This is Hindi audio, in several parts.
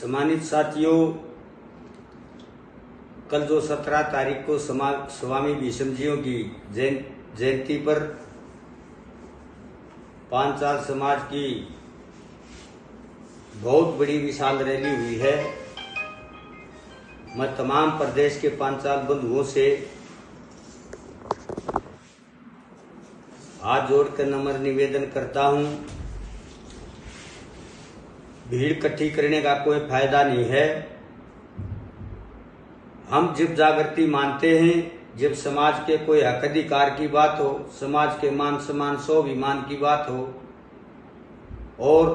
सम्मानित साथियों, कल जो 17 तारीख को स्वामी भीष्म जियों की जयंती पर पांचाल समाज की बहुत बड़ी विशाल रैली हुई है। मैं तमाम प्रदेश के पांचाल बंधुओं से हाथ जोड़कर नम्र निवेदन करता हूं, भीड़ इकट्ठी करने का कोई फायदा नहीं है। हम जब जागृति मानते हैं, जब समाज के कोई हक अधिकार की बात हो, समाज के मान सम्मान स्वाभिमान की बात हो और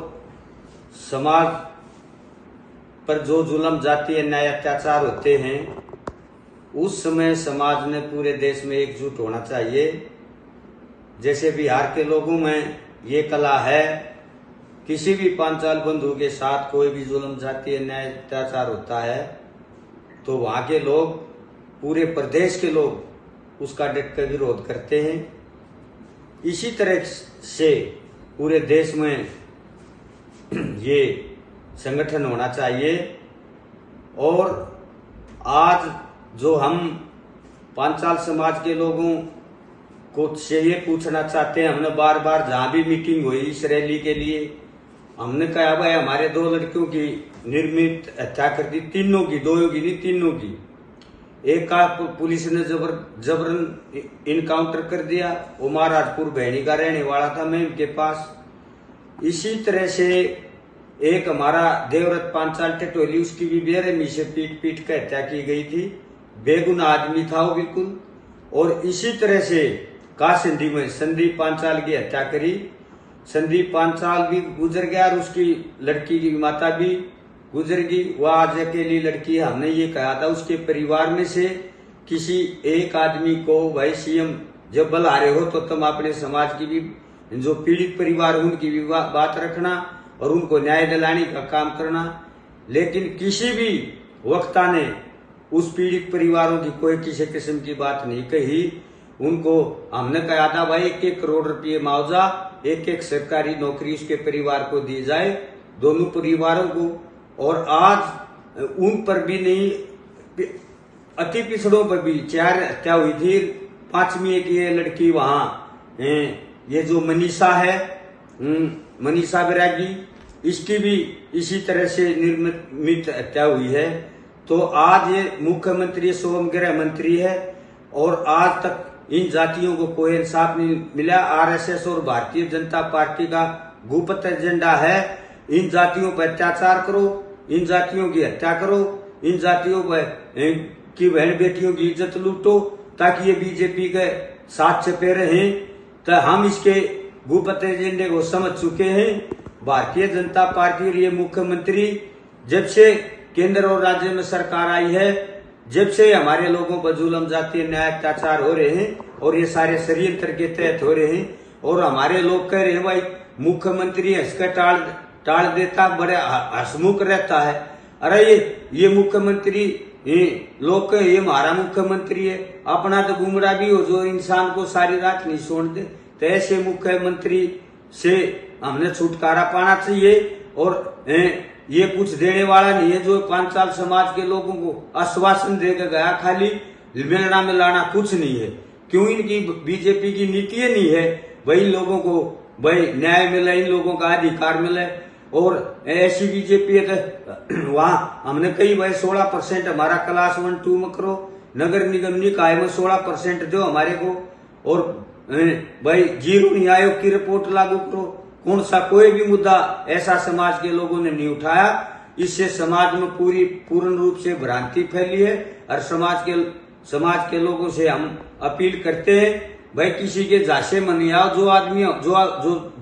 समाज पर जो जुल्म जातीय अन्याय अत्याचार होते हैं, उस समय समाज ने पूरे देश में एकजुट होना चाहिए। जैसे बिहार के लोगों में ये कला है, किसी भी पांचाल बंधु के साथ कोई भी जुल्म जातीय अन्याय अत्याचार होता है तो वहां के लोग, पूरे प्रदेश के लोग उसका डट कर विरोध करते हैं। इसी तरह से पूरे देश में ये संगठन होना चाहिए। और आज जो हम पांचाल समाज के लोगों को से ये पूछना चाहते हैं, हमने बार बार जहां भी मीटिंग हुई इस रैली के लिए, हमने कहा भाई हमारे 2 लड़कियों की निर्मित हत्या कर दी, तीनों की, 2 की नहीं, तीनों की। एक का पुलिस ने जबरन इनकाउंटर कर दिया, वो महाराजपुर बहनी का रहने वाला था, मैं उनके पास। इसी तरह से एक हमारा देवरत पांचाल टेटोली, उसकी भी बेरहमी से पीट कर हत्या की गई थी, बेगुनाह आदमी था वो बिल्कुल। और इसी तरह से कासिंदी में संदीप पांचाल की हत्या करी, संदीप पांचाल भी गुजर गया और उसकी लड़की की माता भी गुजर गई। वह आज अकेली लड़की है। हमने ये कहा था उसके परिवार में से किसी एक आदमी को, भाई सीएम जब बुला रहे हो तो तुम अपने समाज की भी, जो पीड़ित परिवार उनकी भी बात रखना और उनको न्याय दिलाने का काम करना। लेकिन किसी भी वक्ता ने उस पीड़ित परिवारों की कोई किसी किस्म की बात नहीं कही। उनको हमने कहा था भाई 1-1 करोड़ रुपये मुआवजा, 1-1 सरकारी नौकरी उसके परिवार को दी जाए, दोनों परिवारों को। और आज उन पर भी नहीं, अति पिछड़ों पर भी 4 हत्या हुई थी। 5वीं एक ये लड़की वहां, ये जो मनीषा है, मनीषा बैरागी, इसकी भी इसी तरह से निर्मित हत्या हुई है। तो आज ये मुख्यमंत्री एवं गृह मंत्री है और आज तक इन जातियों को कोई इंसाफ नहीं मिला। आरएसएस और भारतीय जनता पार्टी का गुप्त एजेंडा है, इन जातियों पर अत्याचार करो, इन जातियों की हत्या करो, इन जातियों पर की बहन बेटियों की इज्जत लूटो ताकि ये बीजेपी के साथ छिपे रहें। तो हम इसके गुप्त एजेंडे को समझ चुके हैं। भारतीय जनता पार्टी और ये मुख्यमंत्री, जब से केंद्र और राज्य में सरकार आई है, जब से हमारे लोगों पर जुल्म जातीय न्याय अत्याचार हो रहे हैं और ये सारे षड्यंत्र के तहत हो रहे हैं, और हमारे लोग कह रहे हैं भाई मुख्यमंत्री हंसकर टाल देता, बड़े हंसमुख रहता है। अरे ये मुख्यमंत्री, लोग कहे ये हमारा मुख्यमंत्री है, अपना तो गुमरा भी हो जो इंसान को सारी रात नहीं सोने दे। तो ऐसे मुख्यमंत्री से हमने छुटकारा पाना चाहिए। और ये कुछ देने वाला नहीं है जो पांचाल समाज के लोगों को आश्वासन देकर गया, खाली मिलना मिलाना कुछ नहीं है। क्यों? इनकी बीजेपी की नीति नहीं है भाई लोगों को भाई न्याय मिले, इन लोगों का अधिकार मिले। और ऐसी बीजेपी है तो वहां हमने कही भाई 16% हमारा क्लास 1-2 में करो, नगर निगम निकाय में 16% दो हमारे को, और भाई 0 आयोग की रिपोर्ट लागू करो। कौन सा कोई भी मुद्दा ऐसा समाज के लोगों ने नहीं उठाया। इससे समाज में पूर्ण रूप से भ्रांति फैली है। और समाज के लोगों से हम अपील करते हैं भाई किसी के झांसे में नहीं आओ। जो आदमी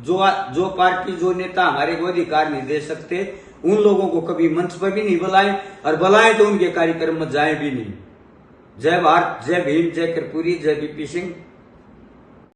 जो पार्टी, जो नेता हमारे को अधिकार नहीं दे सकते, उन लोगों को कभी मंच पर भी नहीं बुलाएं, और बुलाएं तो उनके कार्यक्रम में जाए भी नहीं। जय भारत, जय भीम, जय कर्पूरी, जय बीपी सिंह।